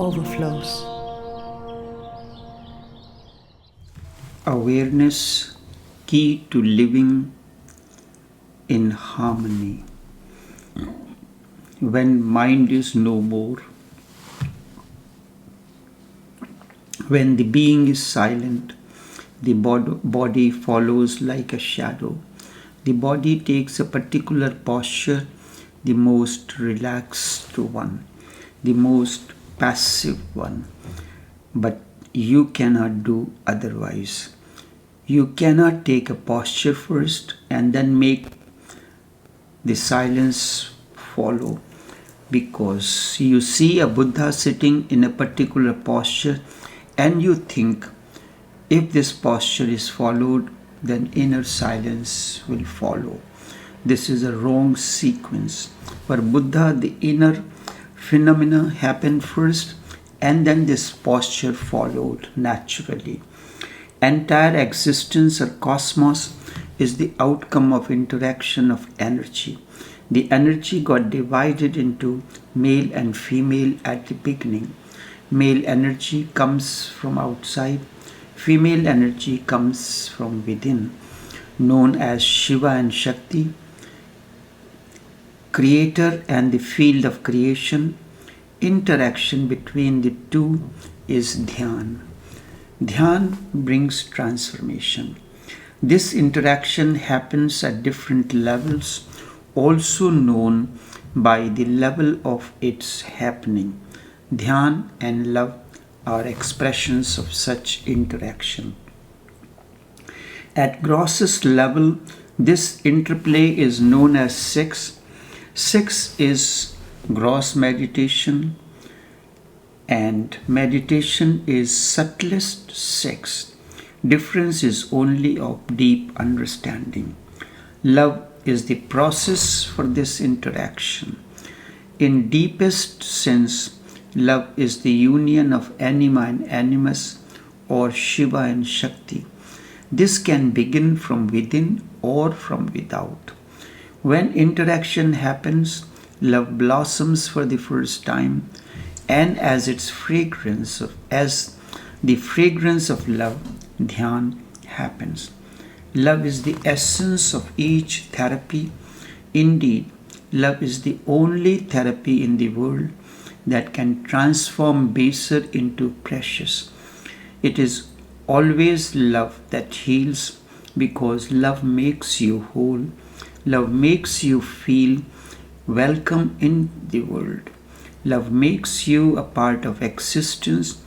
Overflows. Awareness, key to living in harmony. When mind is no more, when the being is silent, the body follows like a shadow. The body takes a particular posture, the most relaxed one, the most passive one. But you cannot do otherwise. You cannot take a posture first and then make the silence follow, because you see a Buddha sitting in a particular posture and you think, if this posture is followed, then inner silence will follow. This is a wrong sequence. For Buddha, the inner phenomena happened first and then this posture followed naturally. Entire existence or cosmos is the outcome of interaction of energy. The energy got divided into male and female at the beginning. Male energy comes from outside, female energy comes from within, known as Shiva and Shakti, creator and the field of creation. Interaction between the two is dhyan. Dhyan brings transformation. This interaction happens at different levels, also known by the level of its happening. Dhyan and love are expressions of such interaction. At grossest level, this interplay is known as sex. Sex is gross meditation, and meditation is subtlest sex. Difference is only of deep understanding. Love is the process for this interaction. In deepest sense, love is the union of anima and animus, or Shiva and Shakti. This can begin from within or from without. When interaction happens, love blossoms for the first time, and as the fragrance of love, dhyan happens. Love is the essence of each therapy. Indeed, love is the only therapy in the world that can transform baser into precious. It is always love that heals, because love makes you whole. Love makes you feel welcome in the world. Love makes you a part of existence.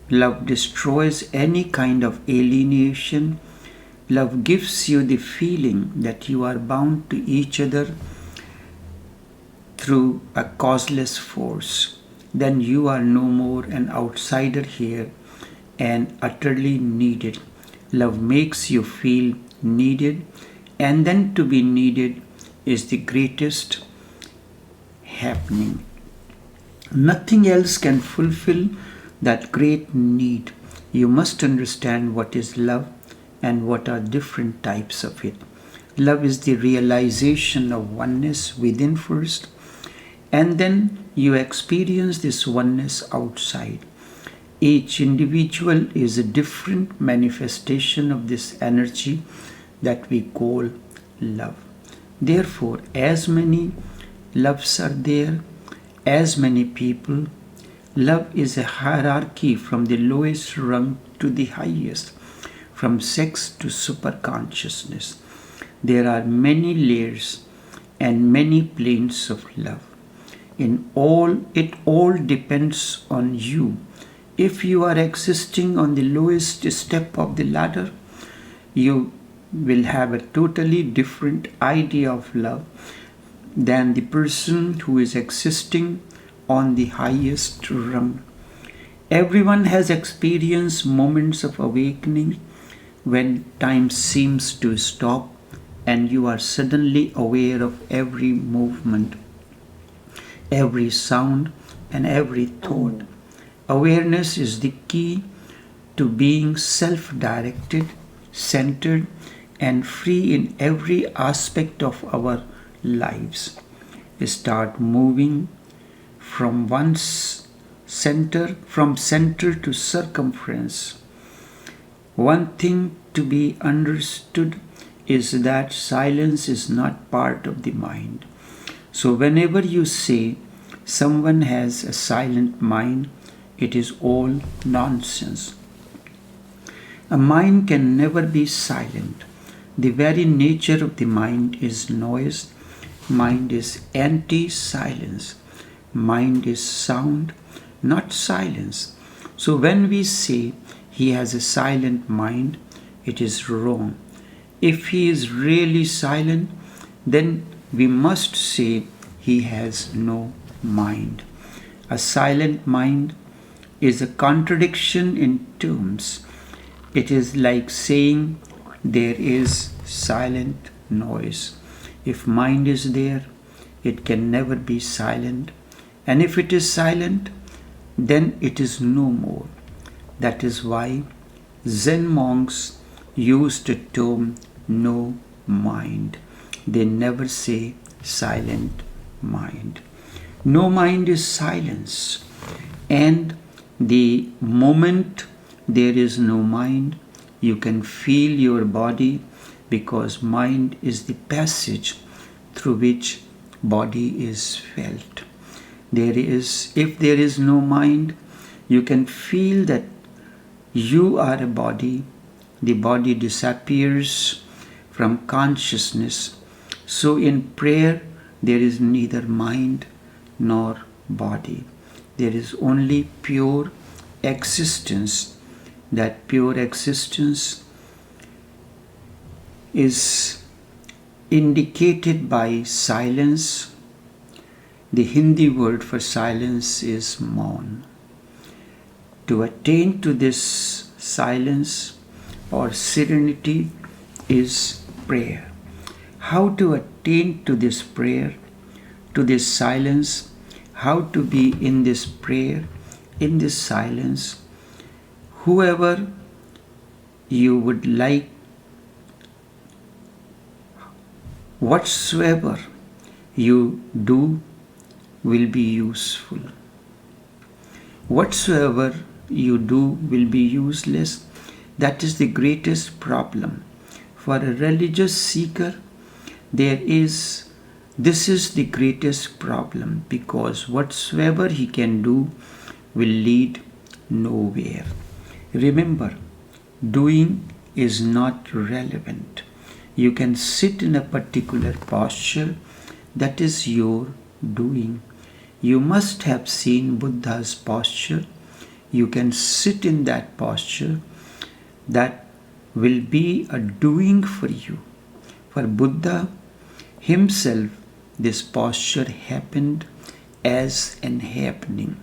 Love destroys any kind of alienation. Love gives you the feeling that you are bound to each other through a causeless force. Then you are no more an outsider here and utterly needed. Love makes you feel needed, and then to be needed is the greatest happening. Nothing else can fulfill that great need. You must understand what is love and what are different types of it. Love is the realization of oneness within first, and then you experience this oneness outside. Each individual is a different manifestation of this energy that we call love. Therefore, as many loves are there, as many people. Love is a hierarchy from the lowest rung to the highest, from sex to superconsciousness. There are many layers and many planes of love. It all depends on you. If you are existing on the lowest step of the ladder, you will have a totally different idea of love than the person who is existing on the highest rung. Everyone has experienced moments of awakening when time seems to stop and you are suddenly aware of every movement, every sound, and every thought. Awareness is the key to being self-directed, centered, and free in every aspect of our lives. Start moving from one from center to circumference. One thing to be understood is that silence is not part of the mind. So whenever you say someone has a silent mind, it is all nonsense. A mind can never be silent. The very nature of the mind is noise. Mind is anti-silence. Mind is sound, not silence. So when we say he has a silent mind, it is wrong. If he is really silent, then we must say he has no mind. A silent mind is a contradiction in terms. It is like saying there is silent noise. If mind is there, it can never be silent. And if it is silent, then it is no more. That is why Zen monks use the term no mind. They never say silent mind. No mind is silence. And the moment there is no mind, you can feel your body, because mind is the passage through which body is felt. If there is no mind, you can feel that you are a body. The body disappears from consciousness. So in prayer, there is neither mind nor body. There is only pure existence. That pure existence is indicated by silence. The Hindi word for silence is maun. To attain to this silence or serenity is prayer. How to attain to this prayer, to this silence, how to be in this prayer, in this silence? Whoever you would like, whatsoever you do will be useful. Whatsoever you do will be useless. That is the greatest problem. For a religious seeker, this is the greatest problem, because whatsoever he can do will lead nowhere. Remember, doing is not relevant. You can sit in a particular posture, that is your doing. You must have seen Buddha's posture. You can sit in that posture. That will be a doing for you. For Buddha himself, this posture happened as an happening,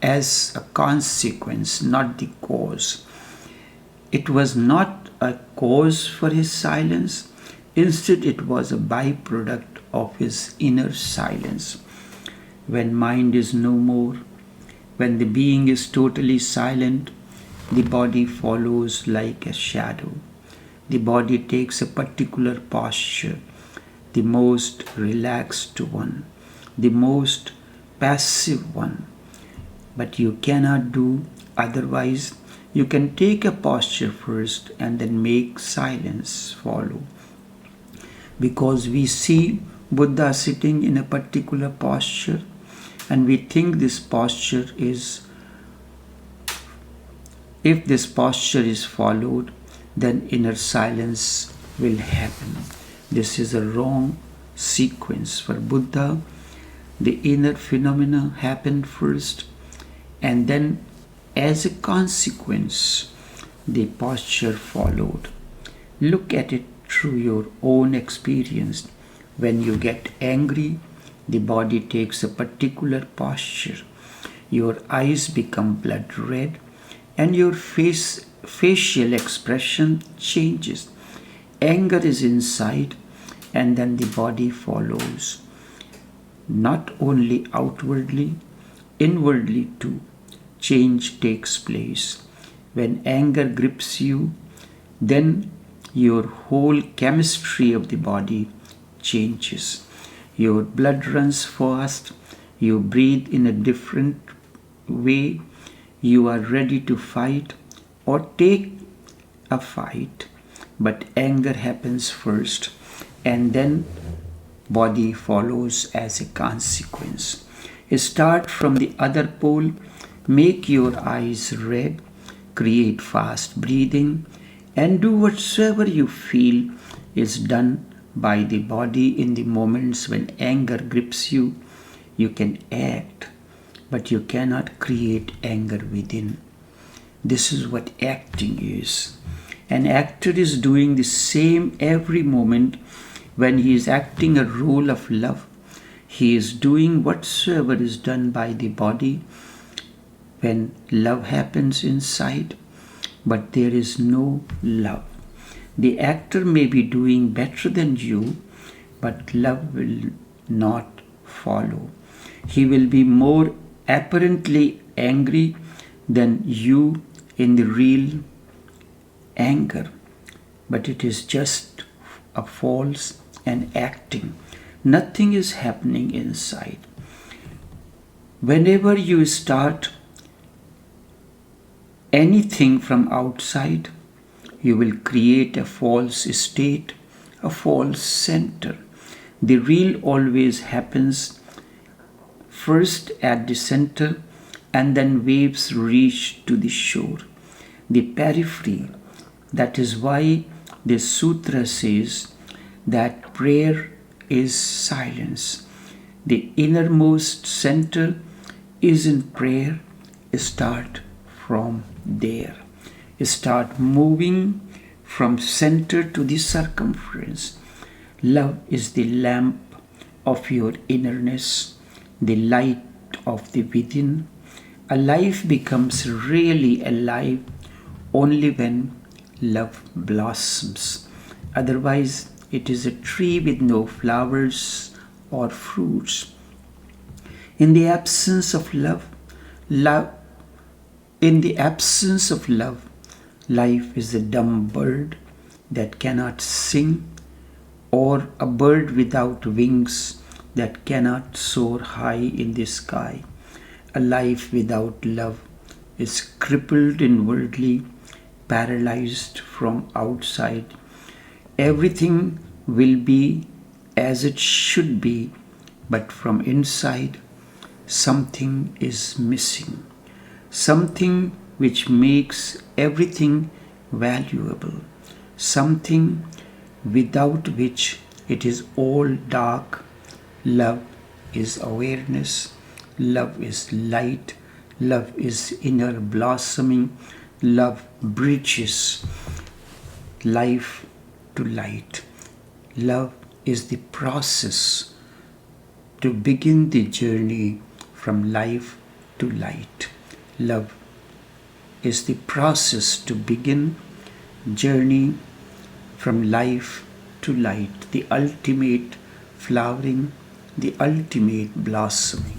as a consequence, not the cause. It was not a cause for his silence. Instead, it was a byproduct of his inner silence. When mind is no more, when the being is totally silent, the body follows like a shadow. The body takes a particular posture, the most relaxed one, the most passive one. But you cannot do otherwise. You can take a posture first and then make silence follow. Because we see Buddha sitting in a particular posture, and we think this posture is, if this posture is followed, then inner silence will happen. This is a wrong sequence. For Buddha, the inner phenomena happened first, and then as a consequence, the posture followed. Look at it through your own experience. When you get angry, the body takes a particular posture. Your eyes become blood red, and your facial expression changes. Anger is inside, and then the body follows. Not only outwardly, inwardly too, change takes place. When anger grips you, then your whole chemistry of the body changes. Your blood runs fast, you breathe in a different way you are ready to fight or take a fight, but anger happens first and then body follows as a consequence. Start from the other pole, make your eyes red, create fast breathing, and do whatsoever you feel is done by the body in the moments when anger grips you. You can act, but you cannot create anger within. This is what acting is. An actor is doing the same every moment when he is acting a role of love. He is doing whatsoever is done by the body when love happens inside, but there is no love. The actor may be doing better than you, but love will not follow. He will be more apparently angry than you in the real anger, but it is just a false and acting. Nothing is happening inside. Whenever you start anything from outside, you will create a false state, a false center. The real always happens first at the center and then waves reach to the shore. The periphery. That is why the sutra says that prayer is silence. The innermost center is in prayer. Start from there. Start moving from center to the circumference. Love is the lamp of your innerness, the light of the within. A life becomes really alive only when love blossoms. Otherwise, it is a tree with no flowers or fruits. In the absence of in the absence of love, life is a dumb bird that cannot sing, or a bird without wings that cannot soar high in the sky. A life without love is crippled inwardly, paralyzed from outside. Everything will be as it should be, but from inside, something is missing. Something which makes everything valuable. Something without which it is all dark. Love is awareness. Love is light. Love is inner blossoming. Love bridges life to light. Love is the process to begin the journey from life to light. Love is the process to begin journey from life to light, the ultimate flowering, the ultimate blossoming.